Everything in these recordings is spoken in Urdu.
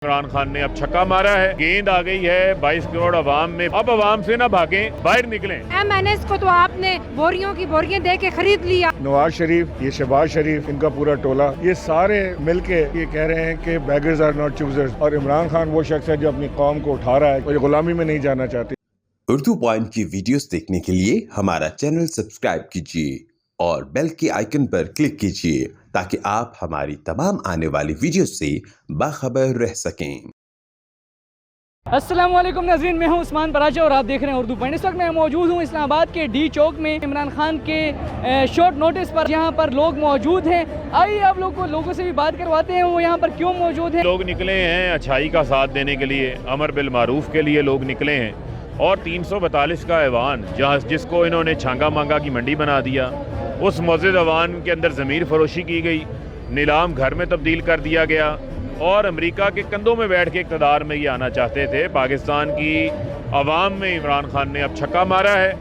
عمران خان نے اب چھکا مارا ہے، گیند آ گئی ہے 22 کروڑ عوام میں، اب عوام سے نہ بھاگیں، باہر نکلیں۔ MNS کو تو آپ نے بوریوں کی بوریاں دے کے خرید لیا۔ نواز شریف، یہ شہباز شریف، ان کا پورا ٹولہ، یہ سارے مل کے یہ کہہ رہے ہیں کہ بیگرز آر ناٹ چوزرز، اور عمران خان وہ شخص ہے جو اپنی قوم کو اٹھا رہا ہے اور یہ غلامی میں نہیں جانا چاہتی۔ اردو پوائنٹ کی ویڈیوز دیکھنے کے لیے ہمارا چینل سبسکرائب کیجیے اور بیل کے آئیکن پر کلک کیجیے تاکہ آپ ہماری تمام آنے والی ویڈیوز سے باخبر رہ سکیں۔ السلام علیکم ناظرین، میں ہوں عثمان پراچا اور آپ دیکھ رہے ہیں اردو پوائنٹ۔ اس وقت میں موجود ہوں اسلام آباد کے ڈی چوک میں، عمران خان کے شارٹ نوٹس پر یہاں پر لوگ موجود ہیں۔ آئیے آپ لوگوں سے بھی بات کرواتے ہیں وہ یہاں پر کیوں موجود ہیں۔ لوگ نکلے ہیں اچھائی کا ساتھ دینے کے لیے، امر بالمعروف کے لیے لوگ نکلے ہیں، اور 342 کا ایوان جس کو انہوں نے چھانگا مانگا کی منڈی بنا دیا، اس معزز ایوان کے اندر ضمیر فروشی کی گئی، نیلام گھر میں تبدیل کر دیا گیا، اور امریکہ کے کندھوں میں بیٹھ کے اقتدار میں یہ آنا چاہتے تھے۔ پاکستان کی عوام میں عمران خان نے اب چھکا مارا ہے،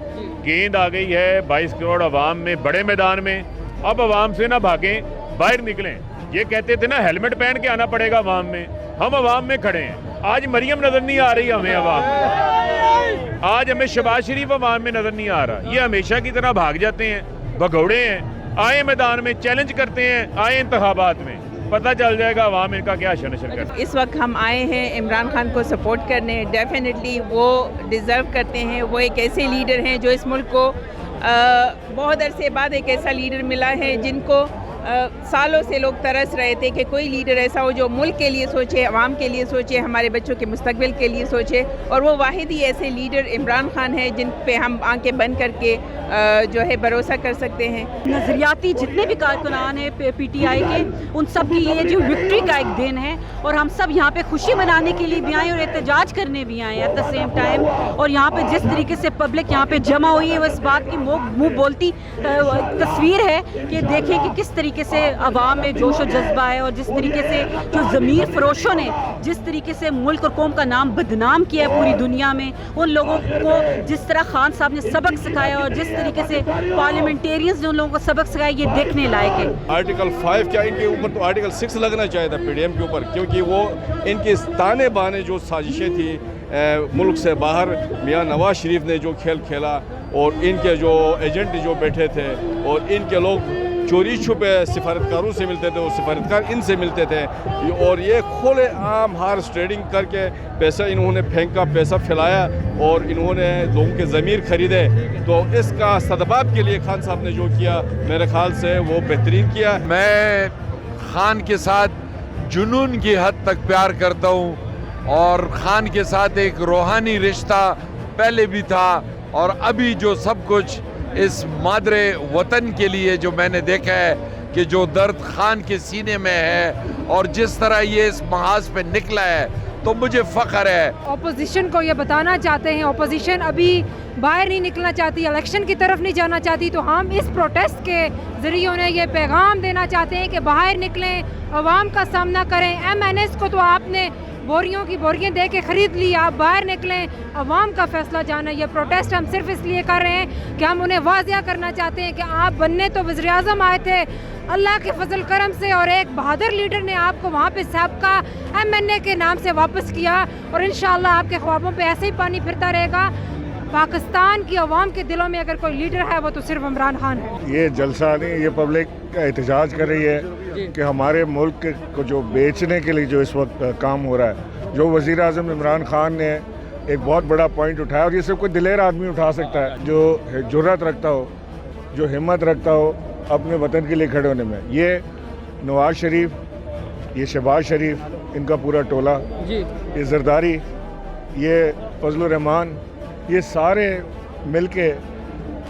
گیند آ گئی ہے 22 کروڑ عوام میں، بڑے میدان میں، اب عوام سے نہ بھاگیں، باہر نکلیں۔ یہ کہتے تھے نا ہیلمٹ پہن کے آنا پڑے گا عوام میں، ہم عوام میں کھڑے ہیں۔ آج مریم نظر نہیں آ رہی ہمیں عوام میں، آج ہمیں شہباز شریف عوام میں نظر نہیں آ رہا۔ یہ ہمیشہ کی طرح بھاگ جاتے ہیں، بھگوڑے ہیں۔ آئے میدان میں چیلنج کرتے ہیں، آئے انتخابات میں، پتہ چل جائے گا عوام ان کا کیا شنشر کرتا ہے۔ اس وقت ہم آئے ہیں عمران خان کو سپورٹ کرنے۔ ڈیفینیٹلی وہ ڈیزرو کرتے ہیں، وہ ایک ایسے لیڈر ہیں جو اس ملک کو بہت عرصے بعد ایک ایسا لیڈر ملا ہے جن کو سالوں سے لوگ ترس رہے تھے کہ کوئی لیڈر ایسا ہو جو ملک کے لیے سوچے، عوام کے لیے سوچے، ہمارے بچوں کے مستقبل کے لیے سوچے، اور وہ واحد ہی ایسے لیڈر عمران خان ہے جن پہ ہم آنکھیں بند کر کے جو ہے بھروسہ کر سکتے ہیں۔ نظریاتی جتنے بھی کارکنان ہیں پی ٹی آئی کے، ان سب کی یہ جو وکٹری کا ایک دن ہے، اور ہم سب یہاں پہ خوشی منانے کے لیے بھی آئے اور احتجاج کرنے بھی آئے ایٹ دا سیم ٹائم۔ اور یہاں پہ جس طریقے سے پبلک یہاں پہ جمع ہوئی ہے، وہ اس بات کی منہ بولتی تصویر ہے کہ دیکھیں کہ کس طریقے سے عوام میں جوش و جذبہ ہے، اور جس طریقے سے جو ضمیر فروشوں نے جس طریقے سے ملک اور قوم کا نام بدنام کیا ہے پوری دنیا میں، ان لوگوں کو جس طرح خان صاحب نے سبق سکھایا اور جس طریقے سے پارلیمنٹیرینز نے ان لوگوں کو سبق سکھایا، یہ دیکھنے لائق ہے۔ آرٹیکل 5 کیا ان کے اوپر تو آرٹیکل 6 لگنا چاہیے تھا پی ڈی ایم کے اوپر، کیونکہ وہ ان کے تانے بانے جو سازشیں تھی ملک سے باہر، میاں نواز شریف نے جو کھیل کھیلا، اور ان کے جو ایجنٹ جو بیٹھے تھے، اور ان کے لوگ چوری چھپے سفارتکاروں سے ملتے تھے، اور سفارتکار ان سے ملتے تھے، اور یہ کھلے عام ہارس ٹریڈنگ کر کے پیسہ انہوں نے پھینکا، پیسہ پھیلایا، اور انہوں نے لوگوں کے ضمیر خریدے۔ تو اس کا سدباب کے لیے خان صاحب نے جو کیا، میرے خیال سے وہ بہترین کیا۔ میں خان کے ساتھ جنون کی حد تک پیار کرتا ہوں، اور خان کے ساتھ ایک روحانی رشتہ پہلے بھی تھا، اور ابھی جو سب کچھ اس مادر وطن کے لیے جو میں نے دیکھا ہے کہ جو درد خان کے سینے میں ہے، اور جس طرح یہ اس محاذ پہ نکلا ہے، تو مجھے فخر ہے۔ اپوزیشن کو یہ بتانا چاہتے ہیں، اپوزیشن ابھی باہر نہیں نکلنا چاہتی، الیکشن کی طرف نہیں جانا چاہتی، تو ہم اس پروٹیسٹ کے ذریعے انہیں یہ پیغام دینا چاہتے ہیں کہ باہر نکلیں، عوام کا سامنا کریں۔ MNS کو تو آپ نے بوریوں کی بوریاں دے کے خرید لی، آپ باہر نکلیں، عوام کا فیصلہ جانا۔ یہ پروٹیسٹ ہم صرف اس لیے کر رہے ہیں کہ ہم انہیں واضح کرنا چاہتے ہیں کہ آپ بننے تو وزیر اعظم آئے تھے اللہ کے فضل کرم سے، اور ایک بہادر لیڈر نے آپ کو وہاں پہ سابقہ MNA کے نام سے واپس کیا، اور انشاءاللہ آپ کے خوابوں پہ ایسے ہی پانی پھرتا رہے گا۔ پاکستان کی عوام کے دلوں میں اگر کوئی لیڈر ہے وہ تو صرف عمران خان ہے۔ یہ جلسہ نہیں، یہ پبلک کا احتجاج کر رہی ہے کہ ہمارے ملک کو جو بیچنے کے لیے جو اس وقت کام ہو رہا ہے، جو وزیر اعظم عمران خان نے ایک بہت بڑا پوائنٹ اٹھایا، اور یہ صرف کوئی دلیر آدمی اٹھا سکتا ہے جو جرأت رکھتا ہو، جو ہمت رکھتا ہو اپنے وطن کے لیے کھڑے ہونے میں۔ یہ نواز شریف، یہ شہباز شریف، ان کا پورا ٹولہ، یہ زرداری، یہ فضل الرحمان، یہ سارے مل کے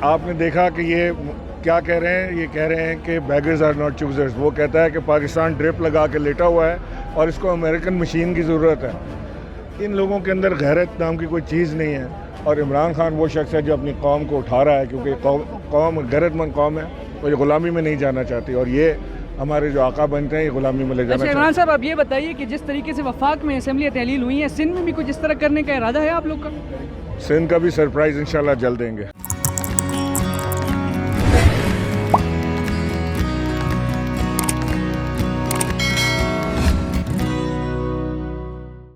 آپ نے دیکھا کہ یہ کیا کہہ رہے ہیں۔ یہ کہہ رہے ہیں کہ بیگرز آر ناٹ چوزرز۔ وہ کہتا ہے کہ پاکستان ڈرپ لگا کے لیٹا ہوا ہے اور اس کو امریکن مشین کی ضرورت ہے۔ ان لوگوں کے اندر غیرت نام کی کوئی چیز نہیں ہے، اور عمران خان وہ شخص ہے جو اپنی قوم کو اٹھا رہا ہے، کیونکہ قوم غیرت مند قوم ہے، اور یہ غلامی میں نہیں جانا چاہتی، اور یہ ہمارے جو آقا بنتے ہیں یہ غلامی میں لے جانا چاہتے ہیں۔ عمران صاحب اب یہ بتائیے کہ جس طریقے سے وفاق میں اسمبلی تحلیل ہوئی ہیں، سندھ میں بھی کچھ اس طرح کرنے کا ارادہ ہے آپ لوگ کا؟ سندھ کا بھی سرپرائز انشاءاللہ جلد دیں گے۔